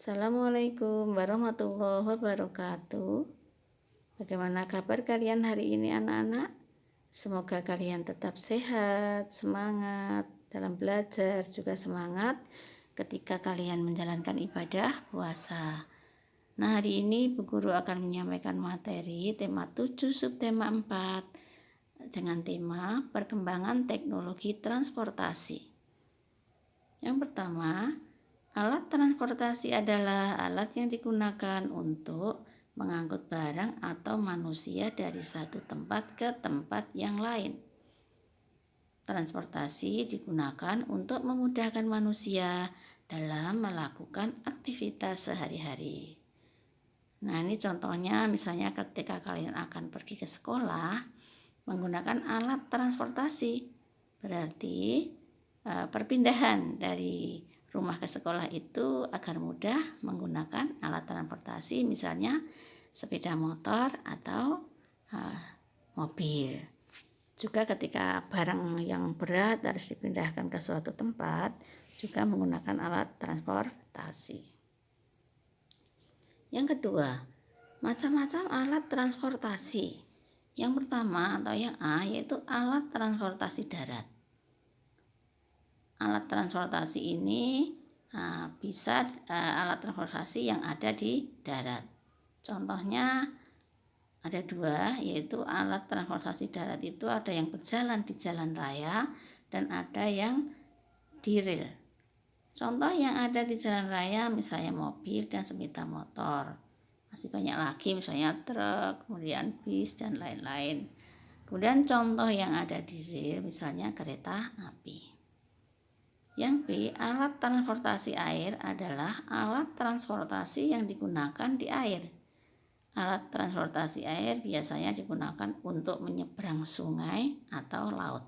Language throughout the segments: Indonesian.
Assalamualaikum warahmatullahi wabarakatuh. Bagaimana kabar kalian hari ini anak-anak? Semoga kalian tetap sehat, semangat dalam belajar, juga semangat ketika kalian menjalankan ibadah puasa. Nah, hari ini Bu Guru akan menyampaikan materi tema 7 subtema 4 dengan tema perkembangan teknologi transportasi. Yang pertama, alat transportasi adalah alat yang digunakan untuk mengangkut barang atau manusia dari satu tempat ke tempat yang lain. Transportasi digunakan untuk memudahkan manusia dalam melakukan aktivitas sehari-hari. Nah, ini contohnya misalnya ketika kalian akan pergi ke sekolah menggunakan alat transportasi. Berarti perpindahan dari rumah ke sekolah itu agar mudah menggunakan alat transportasi, misalnya sepeda motor atau mobil. Juga ketika barang yang berat harus dipindahkan ke suatu tempat, juga menggunakan alat transportasi. Yang kedua, macam-macam alat transportasi. Yang pertama atau yang A yaitu alat transportasi darat. Alat transportasi ini bisa alat transportasi yang ada di darat. Contohnya ada dua, yaitu alat transportasi darat itu ada yang berjalan di jalan raya dan ada yang di rel. Contoh yang ada di jalan raya misalnya mobil dan sepeda motor. Masih banyak lagi misalnya truk, kemudian bis dan lain-lain. Kemudian contoh yang ada di rel misalnya kereta api. Yang B, alat transportasi air adalah alat transportasi yang digunakan di air. Alat transportasi air biasanya digunakan untuk menyeberang sungai atau laut.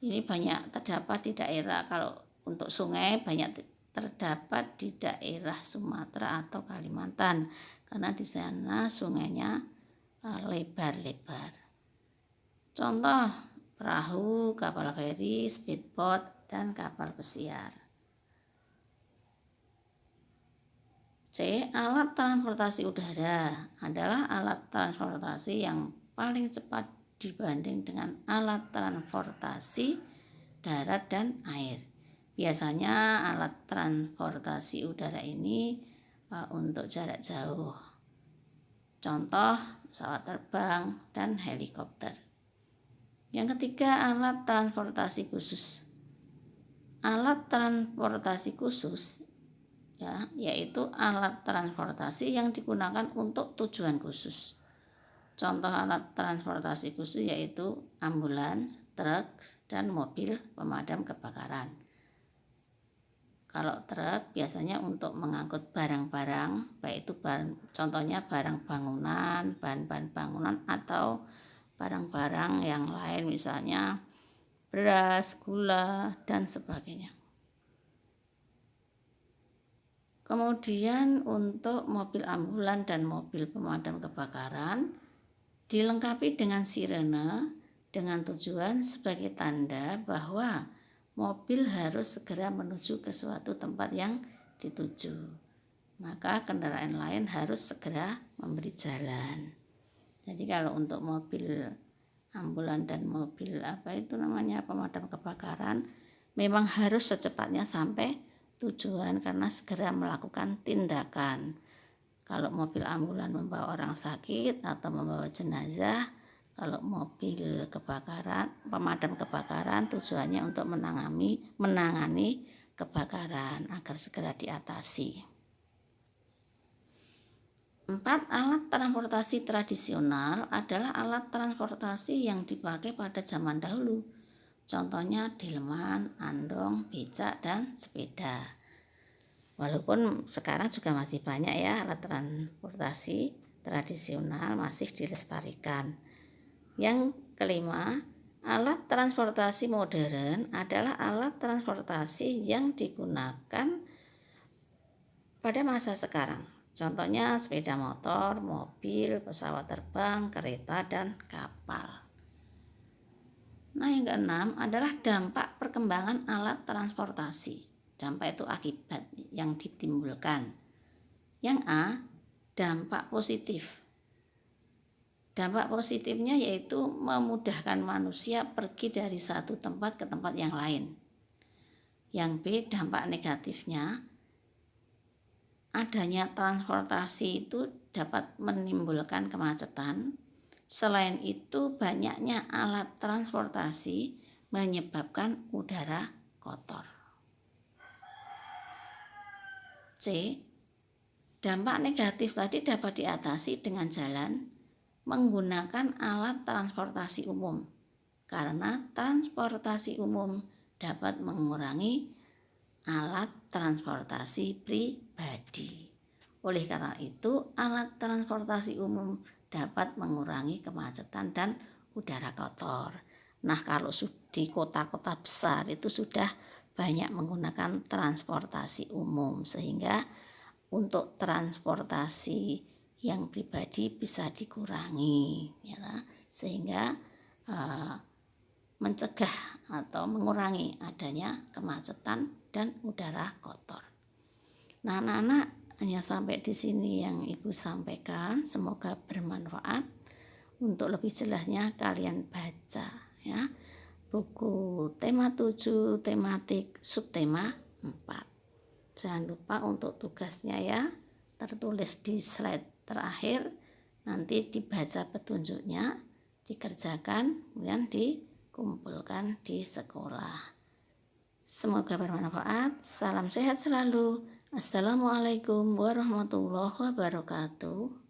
Ini banyak terdapat di daerah, kalau untuk sungai banyak terdapat di daerah Sumatera atau Kalimantan, karena di sana sungainya lebar-lebar. Contoh perahu, kapal feri, speedboat, dan kapal pesiar. C. Alat transportasi udara adalah alat transportasi yang paling cepat dibanding dengan alat transportasi darat dan air. Biasanya alat transportasi udara ini untuk jarak jauh. Contoh pesawat terbang dan helikopter. Yang ketiga, alat transportasi khusus. Alat transportasi khusus yaitu alat transportasi yang digunakan untuk tujuan khusus. Contoh alat transportasi khusus yaitu ambulans, truk, dan mobil pemadam kebakaran. Kalau truk biasanya untuk mengangkut barang-barang, baik itu contohnya barang bangunan, bahan-bahan bangunan atau barang-barang yang lain misalnya beras, gula, dan sebagainya. Kemudian untuk mobil ambulan dan mobil pemadam kebakaran dilengkapi dengan sirene dengan tujuan sebagai tanda bahwa mobil harus segera menuju ke suatu tempat yang dituju. Maka kendaraan lain harus segera memberi jalan. Jadi kalau untuk mobil ambulan dan mobil pemadam kebakaran memang harus secepatnya sampai tujuan karena segera melakukan tindakan. Kalau mobil ambulan membawa orang sakit atau membawa jenazah, kalau mobil pemadam kebakaran tujuannya untuk menangani kebakaran agar segera diatasi. 4. Alat transportasi tradisional adalah alat transportasi yang dipakai pada zaman dahulu. Contohnya delman, andong, becak, dan sepeda. Walaupun sekarang juga masih banyak ya alat transportasi tradisional masih dilestarikan. Yang kelima, alat transportasi modern adalah alat transportasi yang digunakan pada masa sekarang. Contohnya sepeda motor, mobil, pesawat terbang, kereta, dan kapal. Nah, yang keenam adalah dampak perkembangan alat transportasi. Dampak itu akibat yang ditimbulkan. Yang A, dampak positif. Dampak positifnya yaitu memudahkan manusia pergi dari satu tempat ke tempat yang lain. Yang B, dampak negatifnya, adanya transportasi itu dapat menimbulkan kemacetan. Selain itu, banyaknya alat transportasi menyebabkan udara kotor. C, dampak negatif tadi dapat diatasi dengan jalan menggunakan alat transportasi umum, karena transportasi umum dapat mengurangi alat transportasi pribadi. Oleh karena itu, alat transportasi umum dapat mengurangi kemacetan dan udara kotor. Nah, kalau di kota-kota besar itu sudah banyak menggunakan transportasi umum, sehingga untuk transportasi yang pribadi bisa dikurangi, ya, sehingga mencegah atau mengurangi adanya kemacetan dan udara kotor. Nah, anak-anak, hanya sampai di sini yang Ibu sampaikan. Semoga bermanfaat. Untuk lebih jelasnya kalian baca ya buku tema 7 tematik subtema 4. Jangan lupa untuk tugasnya ya, tertulis di slide terakhir, nanti dibaca petunjuknya, dikerjakan, kemudian dikumpulkan di sekolah. Semoga bermanfaat. Salam sehat selalu. Assalamualaikum warahmatullahi wabarakatuh.